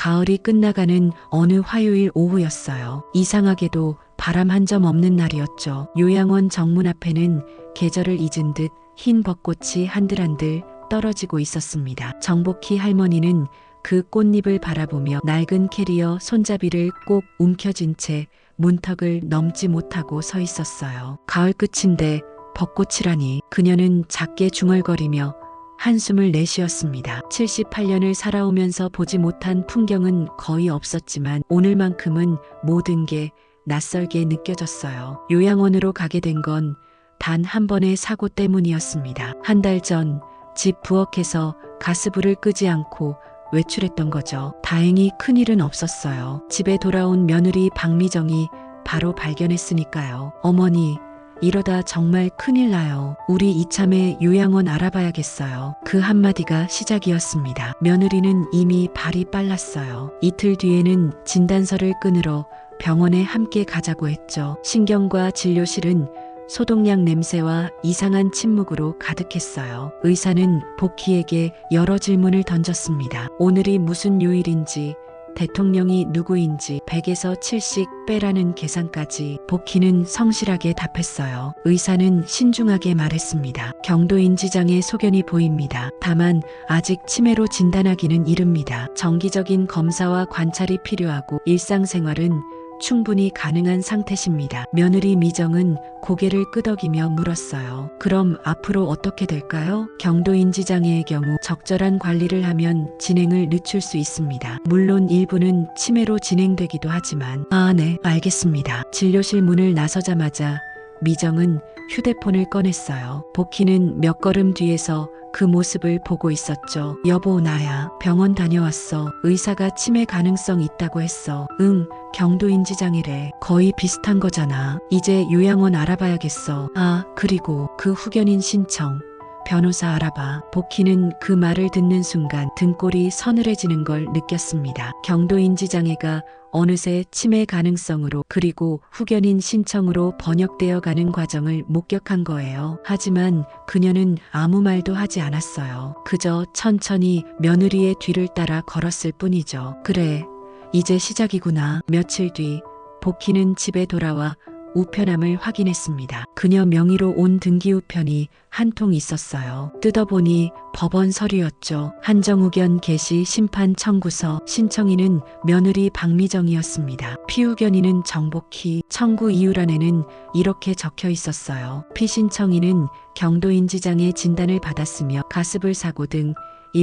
가을이 끝나가는 어느 화요일 오후였어요. 이상하게도 바람 한 점 없는 날이었죠. 요양원 정문 앞에는 계절을 잊은 듯 흰 벚꽃이 한들한들 떨어지고 있었습니다. 정복희 할머니는 그 꽃잎을 바라보며 낡은 캐리어 손잡이를 꼭 움켜쥔 채 문턱을 넘지 못하고 서 있었어요. 가을 끝인데 벚꽃이라니. 그녀는 작게 중얼거리며 한숨을 내쉬었습니다. 78년을 살아오면서 보지 못한 풍경은 거의 없었지만 오늘만큼은 모든 게 낯설게 느껴졌어요. 요양원으로 가게 된 건 단 한 번의 사고 때문이었습니다. 한 달 전 집 부엌에서 가스불을 끄지 않고 외출했던 거죠. 다행히 큰일은 없었어요. 집에 돌아온 며느리 박미정이 바로 발견했으니까요. 어머니, 이러다 정말 큰일 나요. 우리 이참에 요양원 알아봐야겠어요. 그 한마디가 시작이었습니다. 며느리는 이미 발이 빨랐어요. 이틀 뒤에는 진단서를 끊으러 병원에 함께 가자고 했죠. 신경과 진료실은 소독약 냄새와 이상한 침묵으로 가득했어요. 의사는 복희에게 여러 질문을 던졌습니다. 오늘이 무슨 요일인지, 대통령이 누구인지, 100에서 7씩 빼라는 계산까지. 복희는 성실하게 답했어요. 의사는 신중하게 말했습니다. 경도인지장의 소견이 보입니다. 다만 아직 치매로 진단하기는 이릅니다. 정기적인 검사와 관찰이 필요하고 일상생활은 충분히 가능한 상태십니다. 며느리 미정은 고개를 끄덕이며 물었어요. 그럼 앞으로 어떻게 될까요? 경도인지장애의 경우 적절한 관리를 하면 진행을 늦출 수 있습니다. 물론 일부는 치매로 진행되기도 하지만. 네, 알겠습니다. 진료실 문을 나서자마자 미정은 휴대폰을 꺼냈어요. 복희는 몇 걸음 뒤에서 그 모습을 보고 있었죠. 여보, 나야. 병원 다녀왔어. 의사가 치매 가능성 있다고 했어. 응, 경도인지장애래. 거의 비슷한 거잖아. 이제 요양원 알아봐야겠어. 그리고 그 후견인 신청. 변호사 알아봐. 복희는 그 말을 듣는 순간 등골이 서늘해지는 걸 느꼈습니다. 경도인지장애가 어느새 치매 가능성으로 그리고 후견인 신청으로 번역되어 가는 과정을 목격한 거예요. 하지만 그녀는 아무 말도 하지 않았어요. 그저 천천히 며느리의 뒤를 따라 걸었을 뿐이죠. 그래, 이제 시작이구나. 며칠 뒤 복희는 집에 돌아와 우편함을 확인했습니다. 그녀 명의로 온 등기우편이 한 통 있었어요. 뜯어보니 법원 서류였죠. 한정후견 개시 심판 청구서. 신청인은 며느리 박미정이었습니다. 피후견인은 정복희. 청구 이유란에는 이렇게 적혀 있었어요. 피신청인은 경도인지장애 진단을 받았으며 가스불 사고 등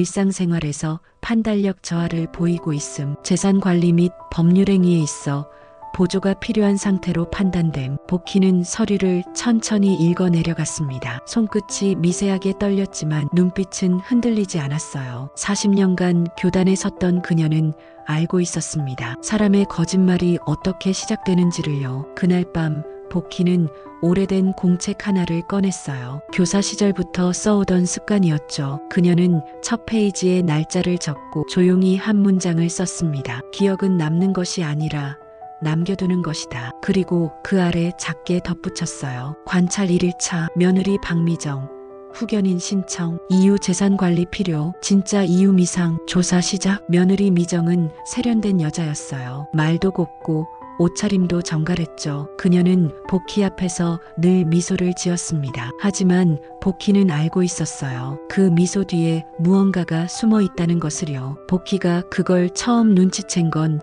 일상생활에서 판단력 저하를 보이고 있음. 재산관리 및 법률행위에 있어 보조가 필요한 상태로 판단됨. 복희는 서류를 천천히 읽어 내려갔습니다. 손끝이 미세하게 떨렸지만 눈빛은 흔들리지 않았어요. 40년간 교단에 섰던 그녀는 알고 있었습니다. 사람의 거짓말이 어떻게 시작되는지를요. 그날 밤 복희는 오래된 공책 하나를 꺼냈어요. 교사 시절부터 써오던 습관이었죠. 그녀는 첫 페이지에 날짜를 적고 조용히 한 문장을 썼습니다. 기억은 남는 것이 아니라 남겨두는 것이다. 그리고 그 아래 작게 덧붙였어요. 관찰 1일차 며느리 박미정. 후견인 신청. 이유 재산관리 필요. 진짜 이유 미상. 조사 시작. 며느리 미정은 세련된 여자였어요. 말도 곱고 옷차림도 정갈했죠. 그녀는 복희 앞에서 늘 미소를 지었습니다. 하지만 복희는 알고 있었어요. 그 미소 뒤에 무언가가 숨어 있다는 것을요. 복희가 그걸 처음 눈치챈 건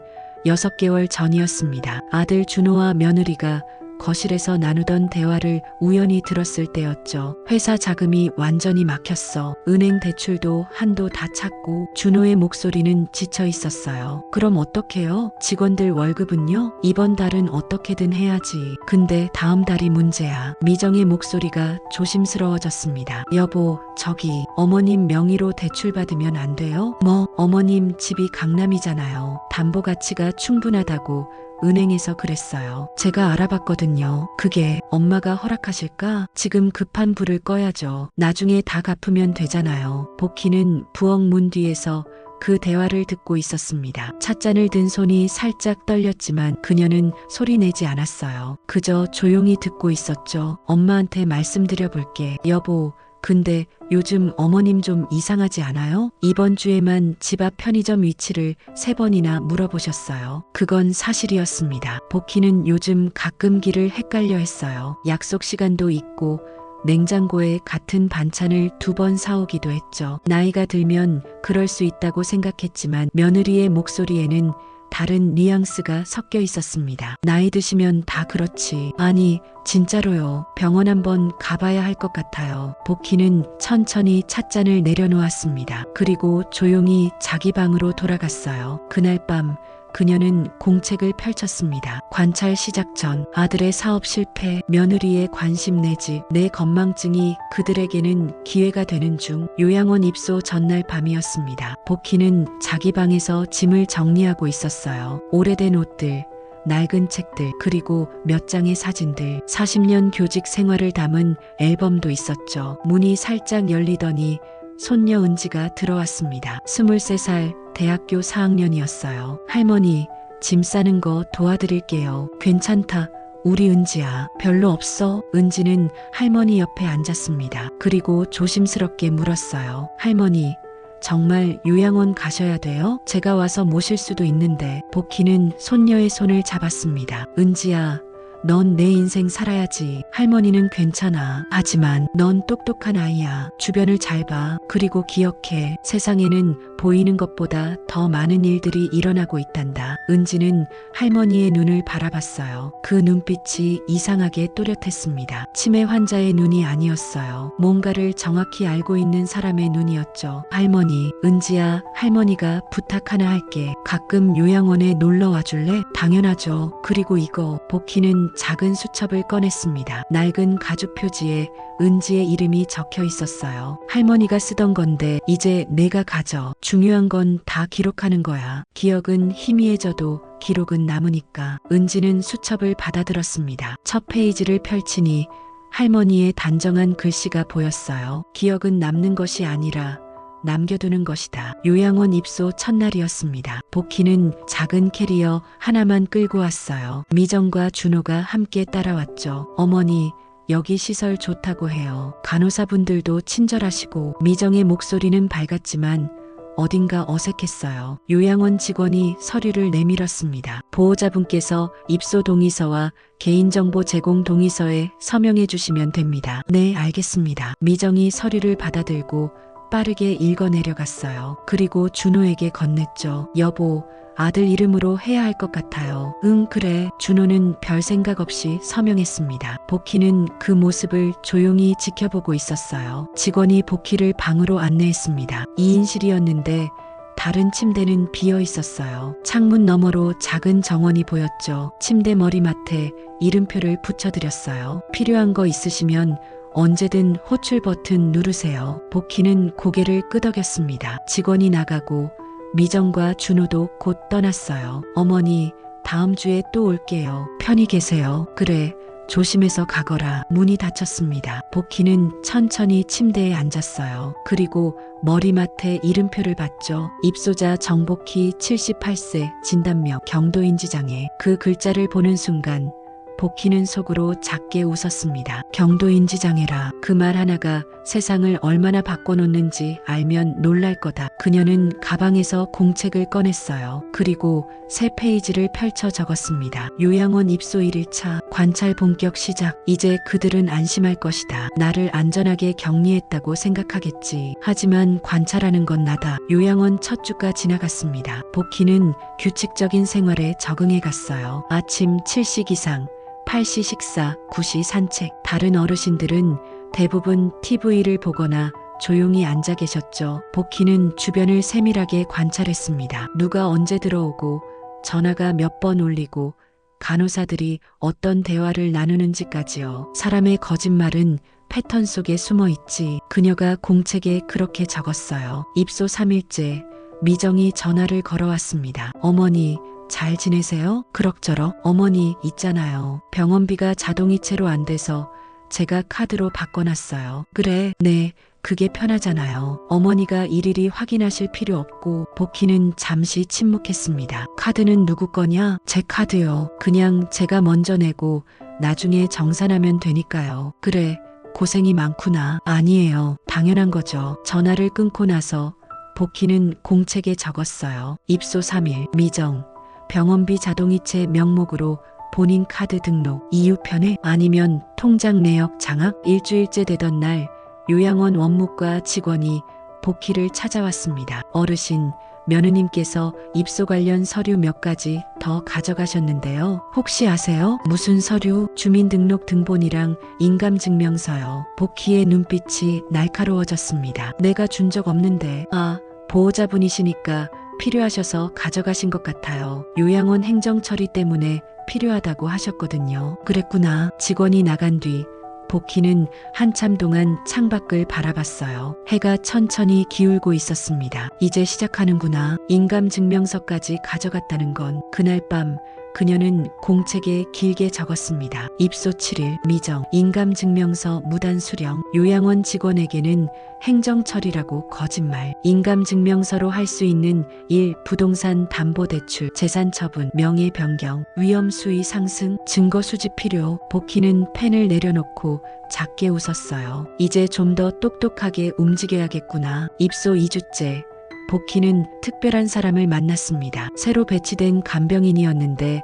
6개월 전이었습니다. 아들 준호와 며느리가 거실에서 나누던 대화를 우연히 들었을 때였죠. 회사 자금이 완전히 막혔어. 은행 대출도 한도 다 찼고. 준호의 목소리는 지쳐 있었어요. 그럼 어떡해요? 직원들 월급은요? 이번 달은 어떻게든 해야지. 근데 다음 달이 문제야. 미정의 목소리가 조심스러워졌습니다. 여보, 저기 어머님 명의로 대출 받으면 안 돼요? 어머님 집이 강남이잖아요. 담보 가치가 충분하다고 은행에서 그랬어요. 제가 알아봤거든요. 그게 엄마가 허락하실까? 지금 급한 불을 꺼야죠. 나중에 다 갚으면 되잖아요. 복희는 부엌 문 뒤에서 그 대화를 듣고 있었습니다. 찻잔을 든 손이 살짝 떨렸지만 그녀는 소리 내지 않았어요. 그저 조용히 듣고 있었죠. 엄마한테 말씀드려 볼게. 여보, 근데 요즘 어머님 좀 이상하지 않아요? 이번 주에만 집 앞 편의점 위치를 3번이나 물어보셨어요. 그건 사실이었습니다. 복희는 요즘 가끔 길을 헷갈려 했어요. 약속 시간도 있고 냉장고에 같은 반찬을 2번 사오기도 했죠. 나이가 들면 그럴 수 있다고 생각했지만 며느리의 목소리에는 다른 뉘앙스가 섞여 있었습니다. 나이 드시면 다 그렇지. 아니, 진짜로요. 병원 한번 가봐야 할 것 같아요. 복희는 천천히 찻잔을 내려놓았습니다. 그리고 조용히 자기 방으로 돌아갔어요. 그날 밤 그녀는 공책을 펼쳤습니다. 관찰 시작 전 아들의 사업 실패, 며느리의 관심 내집, 내 건망증이 그들에게는 기회가 되는 중 요양원 입소 전날 밤이었습니다. 복희는 자기 방에서 짐을 정리하고 있었어요. 오래된 옷들, 낡은 책들, 그리고 몇 장의 사진들, 40년 교직 생활을 담은 앨범도 있었죠. 문이 살짝 열리더니 손녀 은지가 들어왔습니다. 23살 대학교 4학년이었어요. 할머니, 짐 싸는 거 도와드릴게요. 괜찮다. 우리 은지야. 별로 없어. 은지는 할머니 옆에 앉았습니다. 그리고 조심스럽게 물었어요. 할머니, 정말 요양원 가셔야 돼요? 제가 와서 모실 수도 있는데. 복희는 손녀의 손을 잡았습니다. 은지야, 넌 내 인생 살아야지. 할머니는 괜찮아. 하지만 넌 똑똑한 아이야. 주변을 잘 봐. 그리고 기억해. 세상에는 보이는 것보다 더 많은 일들이 일어나고 있단다. 은지는 할머니의 눈을 바라봤어요. 그 눈빛이 이상하게 또렷했습니다. 치매 환자의 눈이 아니었어요. 뭔가를 정확히 알고 있는 사람의 눈이었죠. 할머니, 은지야, 할머니가 부탁 하나 할게. 가끔 요양원에 놀러 와줄래? 당연하죠. 그리고 이거. 복희는 작은 수첩을 꺼냈습니다. 낡은 가죽 표지에 은지의 이름이 적혀 있었어요. 할머니가 쓰던 건데 이제 내가 가져. 중요한 건 다 기록하는 거야. 기억은 희미해져도 기록은 남으니까. 은지는 수첩을 받아들었습니다. 첫 페이지를 펼치니 할머니의 단정한 글씨가 보였어요. 기억은 남는 것이 아니라 남겨두는 것이다. 요양원 입소 첫날이었습니다. 복희는 작은 캐리어 하나만 끌고 왔어요. 미정과 준호가 함께 따라왔죠. 어머니, 여기 시설 좋다고 해요. 간호사분들도 친절하시고. 미정의 목소리는 밝았지만 어딘가 어색했어요. 요양원 직원이 서류를 내밀었습니다. 보호자분께서 입소 동의서와 개인정보 제공 동의서에 서명해 주시면 됩니다. 네, 알겠습니다. 미정이 서류를 받아들고 빠르게 읽어 내려갔어요. 그리고 준호에게 건넸죠. 여보, 아들 이름으로 해야 할 것 같아요. 응, 그래. 준호는 별 생각 없이 서명했습니다. 복희는 그 모습을 조용히 지켜보고 있었어요. 직원이 복희를 방으로 안내했습니다. 2인실이었는데 다른 침대는 비어 있었어요. 창문 너머로 작은 정원이 보였죠. 침대 머리맡에 이름표를 붙여드렸어요. 필요한 거 있으시면 언제든 호출 버튼 누르세요. 복희는 고개를 끄덕였습니다. 직원이 나가고 미정과 준호도 곧 떠났어요. 어머니, 다음 주에 또 올게요. 편히 계세요. 그래, 조심해서 가거라. 문이 닫혔습니다. 복희는 천천히 침대에 앉았어요. 그리고 머리맡에 이름표를 봤죠. 입소자 정복희 78세, 진단명 경도인지장애. 그 글자를 보는 순간 복희는 속으로 작게 웃었습니다. 경도인지장애라. 그 말 하나가 세상을 얼마나 바꿔놓는지 알면 놀랄 거다. 그녀는 가방에서 공책을 꺼냈어요. 그리고 3페이지를 펼쳐 적었습니다. 요양원 입소 1일차, 관찰 본격 시작. 이제 그들은 안심할 것이다. 나를 안전하게 격리했다고 생각하겠지. 하지만 관찰하는 건 나다. 요양원 첫 주가 지나갔습니다. 복희는 규칙적인 생활에 적응해 갔어요. 아침 7시 기상, 8시 식사, 9시 산책. 다른 어르신들은 대부분 TV를 보거나 조용히 앉아 계셨죠. 복희는 주변을 세밀하게 관찰했습니다. 누가 언제 들어오고, 전화가 몇 번 울리고, 간호사들이 어떤 대화를 나누는지까지요. 사람의 거짓말은 패턴 속에 숨어 있지. 그녀가 공책에 그렇게 적었어요. 입소 3일째, 미정이 전화를 걸어왔습니다. 어머니, 잘 지내세요? 그럭저럭. 어머니, 있잖아요. 병원비가 자동이체로 안 돼서 제가 카드로 바꿔놨어요. 그래, 네, 그게 편하잖아요. 어머니가 일일이 확인하실 필요 없고. 복희는 잠시 침묵했습니다. 카드는 누구 거냐? 제 카드요. 그냥 제가 먼저 내고 나중에 정산하면 되니까요. 그래, 고생이 많구나. 아니에요. 당연한 거죠. 전화를 끊고 나서 복희는 공책에 적었어요. 입소 3일, 미정, 병원비 자동이체 명목으로 본인 카드 등록, 이유 편애 아니면 통장 내역 장악. 일주일째 되던 날 요양원 원무과 직원이 복희를 찾아왔습니다. 어르신, 며느님께서 입소 관련 서류 몇 가지 더 가져가셨는데요. 혹시 아세요? 무슨 서류? 주민등록 등본이랑 인감증명서요. 복희의 눈빛이 날카로워졌습니다. 내가 준 적 없는데. 아, 보호자분이시니까 필요하셔서 가져가신 것 같아요. 요양원 행정 처리 때문에 필요하다고 하셨거든요. 그랬구나. 직원이 나간 뒤 복희는 한참 동안 창밖을 바라봤어요. 해가 천천히 기울고 있었습니다. 이제 시작하는구나. 인감증명서까지 가져갔다는 건. 그날 밤 그녀는 공책에 길게 적었습니다. 입소 7일, 미정, 인감증명서 무단 수령, 요양원 직원에게는 행정처리라고 거짓말, 인감증명서로 할 수 있는 1. 부동산 담보대출, 재산 처분, 명예 변경, 위험 수위 상승, 증거 수집 필요. 복희는 펜을 내려놓고 작게 웃었어요. 이제 좀 더 똑똑하게 움직여야겠구나. 입소 2주째. 복희는 특별한 사람을 만났습니다. 새로 배치된 간병인이었는데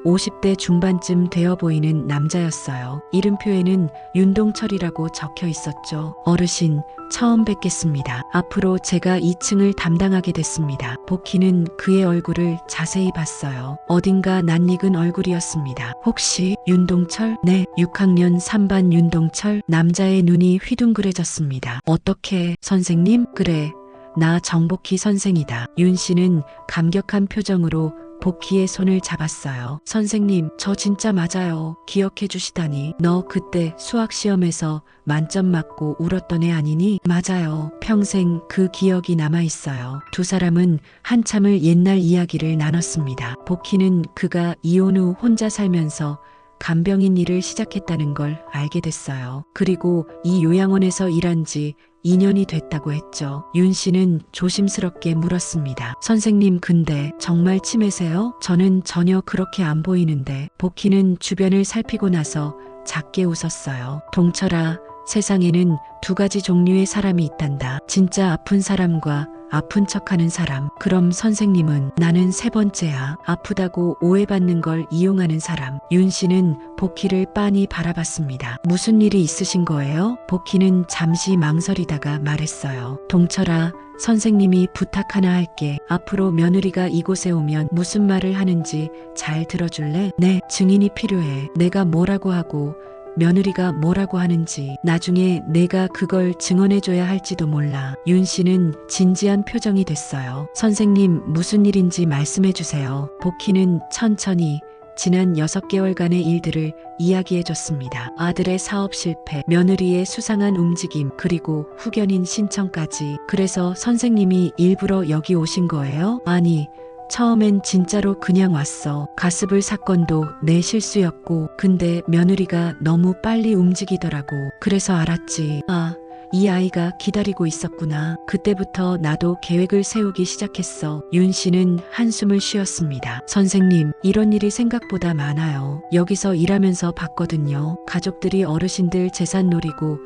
50대 중반쯤 되어 보이는 남자였어요. 이름표에는 윤동철이라고 적혀 있었죠. 어르신, 처음 뵙겠습니다. 앞으로 제가 2층을 담당하게 됐습니다. 복희는 그의 얼굴을 자세히 봤어요. 어딘가 낯익은 얼굴이었습니다. 혹시 윤동철? 네, 6학년 3반 윤동철. 남자의 눈이 휘둥그레졌습니다. 어떻게, 선생님? 그래, 나 정복희 선생이다. 윤 씨는 감격한 표정으로 복희의 손을 잡았어요. 선생님, 저 진짜 맞아요. 기억해 주시다니. 너 그때 수학 시험에서 만점 맞고 울었던 애 아니니? 맞아요. 평생 그 기억이 남아 있어요. 두 사람은 한참을 옛날 이야기를 나눴습니다. 복희는 그가 이혼 후 혼자 살면서 간병인 일을 시작했다는 걸 알게 됐어요. 그리고 이 요양원에서 일한 지 2년이 됐다고 했죠. 윤 씨는 조심스럽게 물었습니다. 선생님, 근데 정말 치매세요? 저는 전혀 그렇게 안 보이는데. 복희는 주변을 살피고 나서 작게 웃었어요. 동철아, 세상에는 두 가지 종류의 사람이 있단다. 진짜 아픈 사람과 아픈 척하는 사람. 그럼 선생님은? 나는 세 번째야. 아프다고 오해받는 걸 이용하는 사람. 윤 씨는 복희를 빤히 바라봤습니다. 무슨 일이 있으신 거예요? 복희는 잠시 망설이다가 말했어요. 동철아, 선생님이 부탁 하나 할게. 앞으로 며느리가 이곳에 오면 무슨 말을 하는지 잘 들어줄래? 네, 증인이 필요해. 내가 뭐라고 하고 며느리가 뭐라고 하는지. 나중에 내가 그걸 증언해줘야 할지도 몰라. 윤 씨는 진지한 표정이 됐어요. 선생님, 무슨 일인지 말씀해주세요. 복희는 천천히 지난 6개월간의 일들을 이야기해줬습니다. 아들의 사업 실패, 며느리의 수상한 움직임, 그리고 후견인 신청까지. 그래서 선생님이 일부러 여기 오신 거예요? 아니, 처음엔 진짜로 그냥 왔어. 가습을 사건도 내 실수였고, 근데 며느리가 너무 빨리 움직이더라고. 그래서 알았지. 아, 이 아이가 기다리고 있었구나. 그때부터 나도 계획을 세우기 시작했어. 윤 씨는 한숨을 쉬었습니다. 선생님, 이런 일이 생각보다 많아요. 여기서 일하면서 봤거든요. 가족들이 어르신들 재산 노리고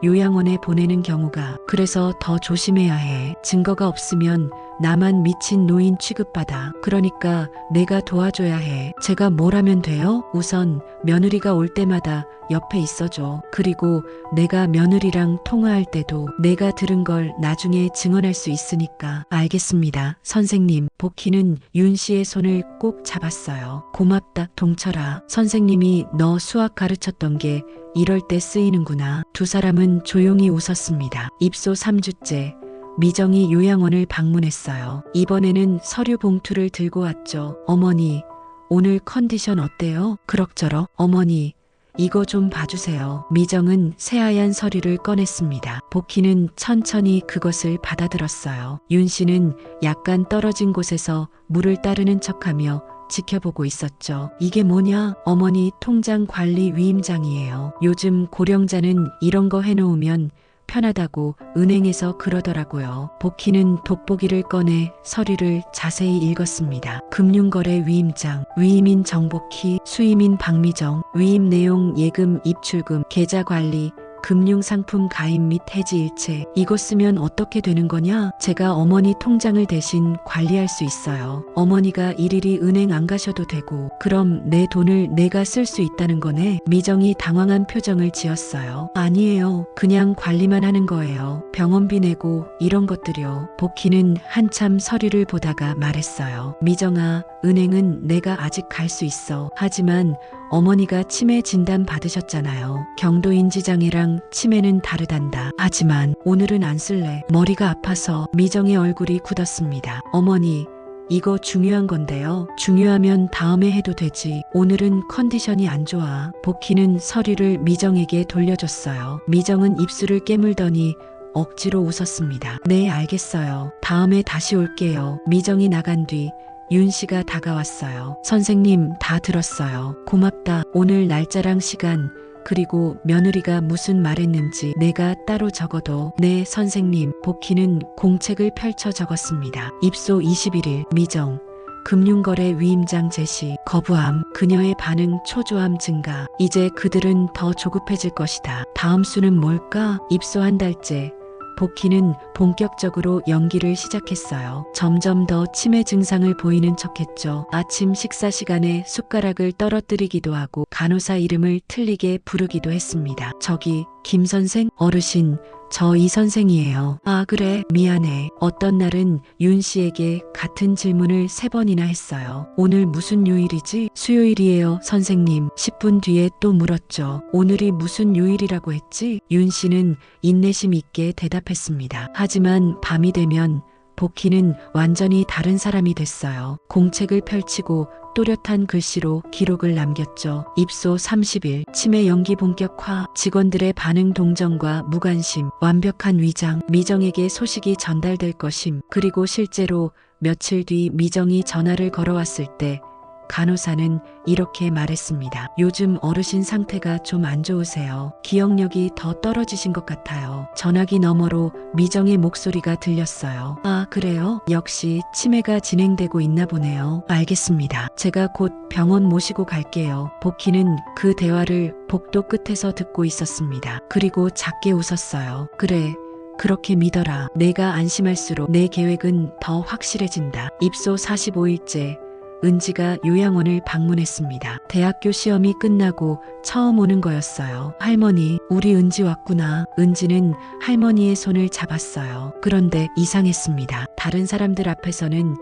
요양원에 보내는 경우가. 그래서 더 조심해야 해. 증거가 없으면 나만 미친 노인 취급받아. 그러니까 내가 도와줘야 해. 제가 뭘 하면 돼요? 우선 며느리가 올 때마다 옆에 있어줘. 그리고 내가 며느리랑 통화할 때도 내가 들은 걸 나중에 증언할 수 있으니까. 알겠습니다, 선생님. 복희는 윤 씨의 손을 꼭 잡았어요. 고맙다, 동철아. 선생님이 너 수학 가르쳤던 게 이럴 때 쓰이는구나. 두 사람은 조용히 웃었습니다. 입소 3주째. 미정이 요양원을 방문했어요. 이번에는 서류 봉투를 들고 왔죠. 어머니, 오늘 컨디션 어때요? 그럭저럭. 어머니, 이거 좀 봐주세요. 미정은 새하얀 서류를 꺼냈습니다. 복희는 천천히 그것을 받아들었어요. 윤 씨는 약간 떨어진 곳에서 물을 따르는 척하며 지켜보고 있었죠. 이게 뭐냐? 어머니 통장 관리 위임장이에요. 요즘 고령자는 이런 거 해놓으면 편하다고 은행에서 그러더라고요. 복희는 돋보기를 꺼내 서류를 자세히 읽었습니다. 금융거래 위임장, 위임인 정복희, 수임인 박미정, 위임 내용 예금 입출금, 계좌관리, 금융상품 가입 및 해지 일체. 이거 쓰면 어떻게 되는 거냐? 제가 어머니 통장을 대신 관리할 수 있어요. 어머니가 일일이 은행 안 가셔도 되고 그럼 내 돈을 내가 쓸 수 있다는 거네. 미정이 당황한 표정을 지었어요. 아니에요. 그냥 관리만 하는 거예요. 병원비 내고 이런 것들요. 복희는 한참 서류를 보다가 말했어요. 미정아, 은행은 내가 아직 갈 수 있어. 하지만 어머니가 치매 진단 받으셨잖아요. 경도인지장애랑 치매는 다르단다. 하지만 오늘은 안 쓸래. 머리가 아파서. 미정의 얼굴이 굳었습니다. 어머니, 이거 중요한 건데요. 중요하면 다음에 해도 되지. 오늘은 컨디션이 안 좋아. 복희는 서류를 미정에게 돌려줬어요. 미정은 입술을 깨물더니 억지로 웃었습니다. 네, 알겠어요. 다음에 다시 올게요. 미정이 나간 뒤 윤 씨가 다가왔어요. 선생님, 다 들었어요. 고맙다. 오늘 날짜랑 시간, 그리고 며느리가 무슨 말했는지 내가 따로 적어도. 네, 선생님. 복희는 공책을 펼쳐 적었습니다. 입소 21일, 미정. 금융거래 위임장 제시, 거부함. 그녀의 반응 초조함 증가. 이제 그들은 더 조급해질 것이다. 다음 수는 뭘까? 입소 한 달째. 복희는 본격적으로 연기를 시작했어요. 점점 더 치매 증상을 보이는 척했죠. 아침 식사 시간에 숟가락을 떨어뜨리기도 하고 간호사 이름을 틀리게 부르기도 했습니다. 저기 김 선생? 어르신, 저 이 선생이에요. 아, 그래, 미안해. 어떤 날은 윤 씨에게 같은 질문을 3번이나 했어요. 오늘 무슨 요일이지? 수요일이에요, 선생님. 10분 뒤에 또 물었죠. 오늘이 무슨 요일이라고 했지? 윤 씨는 인내심 있게 대답했습니다. 하지만 밤이 되면 복희는 완전히 다른 사람이 됐어요. 공책을 펼치고 또렷한 글씨로 기록을 남겼죠. 입소 30일, 치매 연기 본격화, 직원들의 반응 동정과 무관심, 완벽한 위장, 미정에게 소식이 전달될 것임. 그리고 실제로 며칠 뒤 미정이 전화를 걸어왔을 때 간호사는 이렇게 말했습니다. 요즘 어르신 상태가 좀 안 좋으세요. 기억력이 더 떨어지신 것 같아요. 전화기 너머로 미정의 목소리가 들렸어요. 아, 그래요? 역시 치매가 진행되고 있나 보네요. 알겠습니다. 제가 곧 병원 모시고 갈게요. 복희는 그 대화를 복도 끝에서 듣고 있었습니다. 그리고 작게 웃었어요. 그래, 그렇게 믿어라. 내가 안심할수록 내 계획은 더 확실해진다. 입소 45일째. 은지가 요양원을 방문했습니다. 대학교 시험이 끝나고 처음 오는 거였어요. 할머니, 우리 은지 왔구나. 은지는 할머니의 손을 잡았어요. 그런데 이상했습니다. 다른 사람들 앞에서는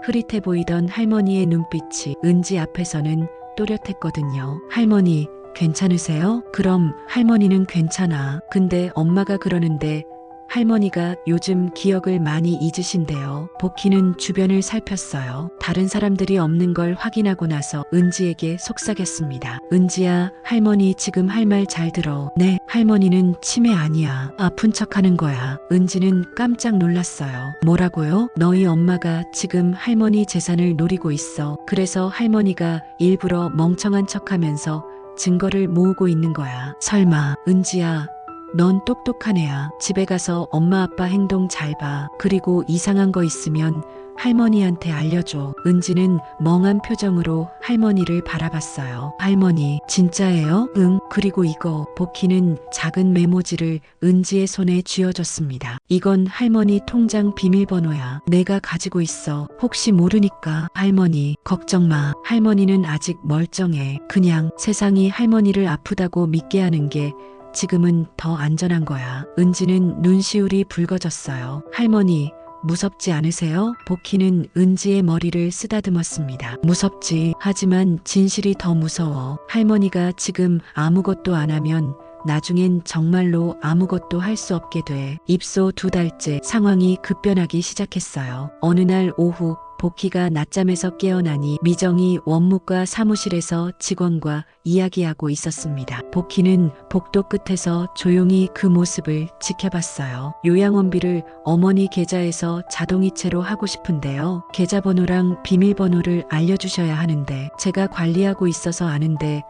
흐릿해 보이던 할머니의 눈빛이 은지 앞에서는 또렷했거든요. 할머니, 괜찮으세요? 그럼 할머니는 괜찮아. 근데 엄마가 그러는데 할머니가 요즘 기억을 많이 잊으신대요. 복희는 주변을 살폈어요. 다른 사람들이 없는 걸 확인하고 나서 은지에게 속삭였습니다. 은지야, 할머니 지금 할 말 잘 들어. 네, 할머니는 치매 아니야. 아픈 척하는 거야. 은지는 깜짝 놀랐어요. 뭐라고요? 너희 엄마가 지금 할머니 재산을 노리고 있어. 그래서 할머니가 일부러 멍청한 척하면서 증거를 모으고 있는 거야. 설마. 은지야, 넌 똑똑한 애야. 집에 가서 엄마 아빠 행동 잘 봐. 그리고 이상한 거 있으면 할머니한테 알려줘. 은지는 멍한 표정으로 할머니를 바라봤어요. 할머니, 진짜예요? 응, 그리고 이거. 복희는 작은 메모지를 은지의 손에 쥐어줬습니다. 이건 할머니 통장 비밀번호야. 내가 가지고 있어. 혹시 모르니까. 할머니, 걱정 마. 할머니는 아직 멀쩡해. 그냥 세상이 할머니를 아프다고 믿게 하는 게 지금은 더 안전한 거야. 은지는 눈시울이 붉어졌어요. 할머니, 무섭지 않으세요? 복희는 은지의 머리를 쓰다듬었습니다. 무섭지. 하지만 진실이 더 무서워. 할머니가 지금 아무것도 안 하면 나중엔 정말로 아무것도 할 수 없게 돼. 입소 2달째. 상황이 급변하기 시작했어요. 어느 날 오후 복희가 낮잠에서 깨어나니 미정이 원무과 사무실에서 직원과 이야기하고 있었습니다. 복희는 복도 끝에서 조용히 그 모습을 지켜봤어요. 요양원비를 어머니 계좌에서 자동이체로 하고 싶은데요. 계좌번호랑 비밀번호를 알려주셔야 하는데 제가 관리하고 있어서 아는데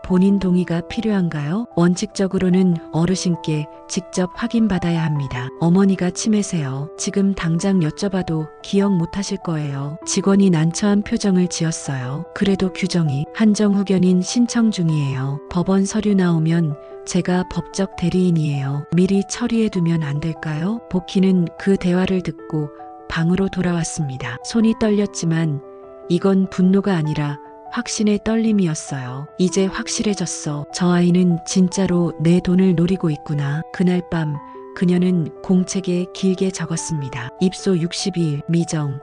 본인 동의가 필요한가요? 원칙적으로는 어르신께 직접 확인받아야 합니다. 어머니가 치매세요. 지금 당장 여쭤봐도 기억 못하실 거예요. 직원이 난처한 표정을 지었어요. 그래도 규정이 한정후견인 신청 중이에요. 법원 서류 나오면 제가 법적 대리인이에요. 미리 처리해두면 안 될까요? 복희는 그 대화를 듣고 방으로 돌아왔습니다. 손이 떨렸지만 이건 분노가 아니라 확신의 떨림이었어요. 이제 확실해졌어. 저 아이는 진짜로 내 돈을 노리고 있구나. 그날 밤 그녀는 공책에 길게 적었습니다. 입소 62일 미정.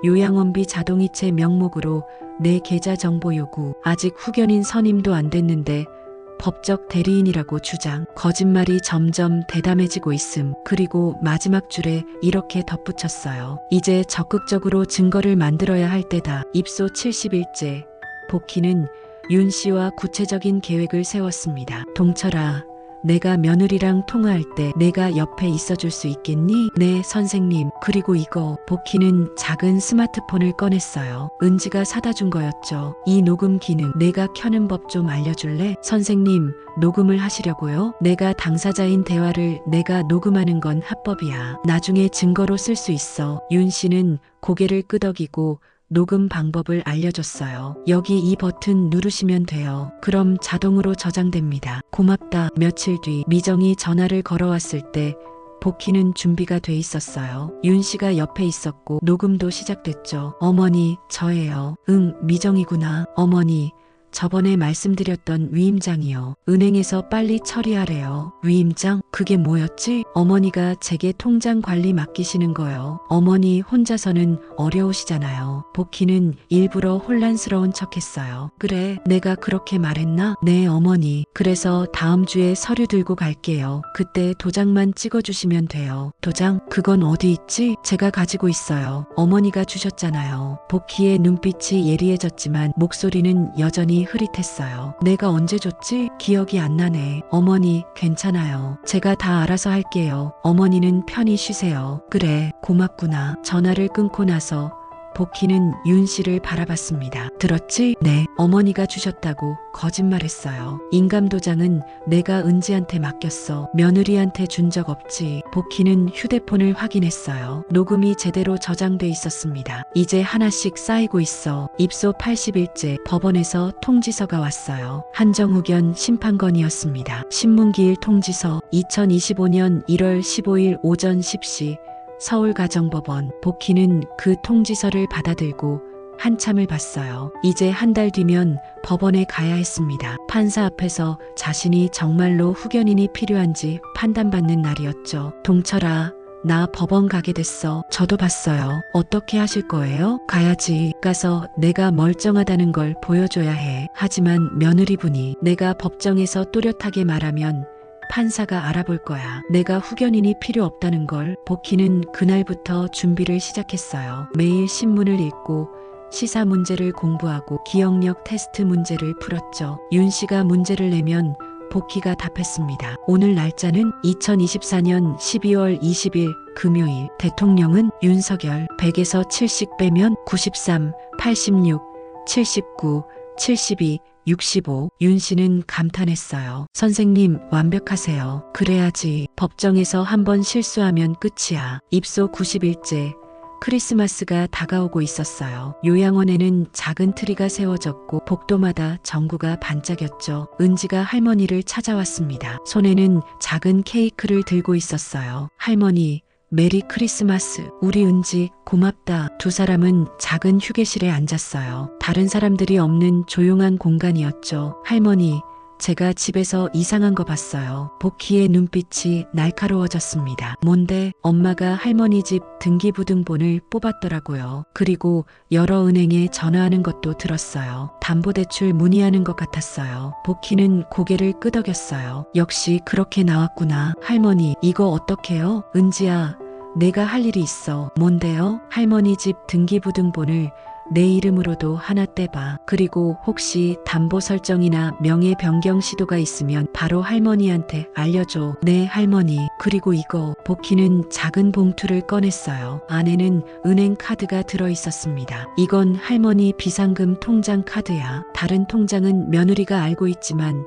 요양원비 자동이체 명목으로 내 계좌 정보 요구. 아직 후견인 선임도 안 됐는데 법적 대리인이라고 주장. 거짓말이 점점 대담해지고 있음. 그리고 마지막 줄에 이렇게 덧붙였어요. 이제 적극적으로 증거를 만들어야 할 때다. 입소 70일째. 복희는 윤 씨와 구체적인 계획을 세웠습니다. 동철아, 내가 며느리랑 통화할 때 내가 옆에 있어줄 수 있겠니? 네, 선생님. 그리고 이거. 복희는 작은 스마트폰을 꺼냈어요. 은지가 사다 준 거였죠. 이 녹음 기능 내가 켜는 법 좀 알려줄래? 선생님, 녹음을 하시려고요? 내가 당사자인 대화를 내가 녹음하는 건 합법이야. 나중에 증거로 쓸 수 있어. 윤 씨는 고개를 끄덕이고 녹음 방법을 알려줬어요. 여기 이 버튼 누르시면 돼요. 그럼 자동으로 저장됩니다. 고맙다. 며칠 뒤 미정이 전화를 걸어왔을 때 복희는 준비가 돼 있었어요. 윤 씨가 옆에 있었고 녹음도 시작됐죠. 어머니, 저예요. 응, 미정이구나. 어머니, 저번에 말씀드렸던 위임장이요. 은행에서 빨리 처리하래요. 위임장? 그게 뭐였지? 어머니가 제게 통장 관리 맡기시는 거요. 어머니 혼자서는 어려우시잖아요. 복희는 일부러 혼란스러운 척했어요. 그래, 내가 그렇게 말했나? 네, 어머니. 그래서 다음 주에 서류 들고 갈게요. 그때 도장만 찍어주시면 돼요. 도장? 그건 어디 있지? 제가 가지고 있어요. 어머니가 주셨잖아요. 복희의 눈빛이 예리해졌지만 목소리는 여전히 흐릿했어요. 내가 언제 줬지? 기억이 안 나네. 어머니, 괜찮아요. 제가 다 알아서 할게요. 어머니는 편히 쉬세요. 그래, 고맙구나. 전화를 끊고 나서 복희는 윤 씨를 바라봤습니다. 들었지? 네. 어머니가 주셨다고 거짓말했어요. 인감도장은 내가 은지한테 맡겼어. 며느리한테 준 적 없지. 복희는 휴대폰을 확인했어요. 녹음이 제대로 저장돼 있었습니다. 이제 하나씩 쌓이고 있어. 입소 80일째 법원에서 통지서가 왔어요. 한정후견 심판건이었습니다. 신문기일 통지서 2025년 1월 15일 오전 10시 서울가정법원. 복희는 그 통지서를 받아들고 한참을 봤어요. 이제 한 달 뒤면 법원에 가야 했습니다. 판사 앞에서 자신이 정말로 후견인이 필요한지 판단받는 날이었죠. 동철아, 나 법원 가게 됐어. 저도 봤어요. 어떻게 하실 거예요? 가야지. 가서 내가 멀쩡하다는 걸 보여줘야 해. 하지만 며느리분이 내가 법정에서 또렷하게 말하면 판사가 알아볼 거야. 내가 후견인이 필요 없다는 걸. 복희는 그날부터 준비를 시작했어요. 매일 신문을 읽고 시사 문제를 공부하고 기억력 테스트 문제를 풀었죠. 윤 씨가 문제를 내면 복희가 답했습니다. 오늘 날짜는 2024년 12월 20일 금요일. 대통령은 윤석열. 100에서 70 빼면 93, 86, 79, 72, 65. 윤 씨는 감탄했어요. 선생님, 완벽하세요. 그래야지. 법정에서 한번 실수하면 끝이야. 입소 90일째. 크리스마스가 다가오고 있었어요. 요양원에는 작은 트리가 세워졌고 복도마다 전구가 반짝였죠. 은지가 할머니를 찾아왔습니다. 손에는 작은 케이크를 들고 있었어요. 할머니, 메리 크리스마스. 우리 은지, 고맙다. 두 사람은 작은 휴게실에 앉았어요. 다른 사람들이 없는 조용한 공간이었죠. 할머니, 제가 집에서 이상한 거 봤어요. 복희의 눈빛이 날카로워졌습니다. 뭔데? 엄마가 할머니 집 등기부등본을 뽑았더라고요. 그리고 여러 은행에 전화하는 것도 들었어요. 담보대출 문의하는 것 같았어요. 복희는 고개를 끄덕였어요. 역시 그렇게 나왔구나. 할머니, 이거 어떡해요? 은지야, 내가 할 일이 있어. 뭔데요? 할머니 집 등기부등본을 내 이름으로도 하나 떼봐. 그리고 혹시 담보 설정이나 명예 변경 시도가 있으면 바로 할머니한테 알려줘. 네, 할머니. 그리고 이거. 복희는 작은 봉투를 꺼냈어요. 안에는 은행 카드가 들어 있었습니다. 이건 할머니 비상금 통장 카드야. 다른 통장은 며느리가 알고 있지만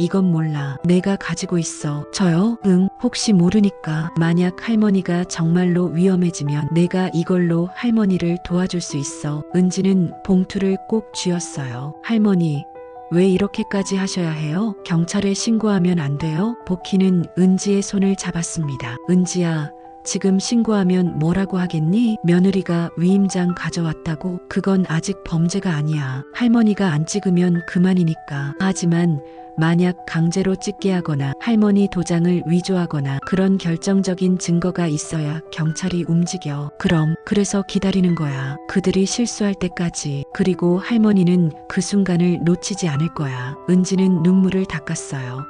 이건 몰라. 내가 가지고 있어. 저요? 응. 혹시 모르니까. 만약 할머니가 정말로 위험해지면 내가 이걸로 할머니를 도와줄 수 있어. 은지는 봉투를 꼭 쥐었어요. 할머니, 왜 이렇게까지 하셔야 해요? 경찰에 신고하면 안 돼요? 복희는 은지의 손을 잡았습니다. 은지야, 지금 신고하면 뭐라고 하겠니? 며느리가 위임장 가져왔다고? 그건 아직 범죄가 아니야. 할머니가 안 찍으면 그만이니까. 하지만 만약 강제로 찍게 하거나 할머니 도장을 위조하거나 그런 결정적인 증거가 있어야 경찰이 움직여. 그래서 기다리는 거야. 그들이 실수할 때까지. 그리고 할머니는 그 순간을 놓치지 않을 거야. 은지는 눈물을 닦았어요.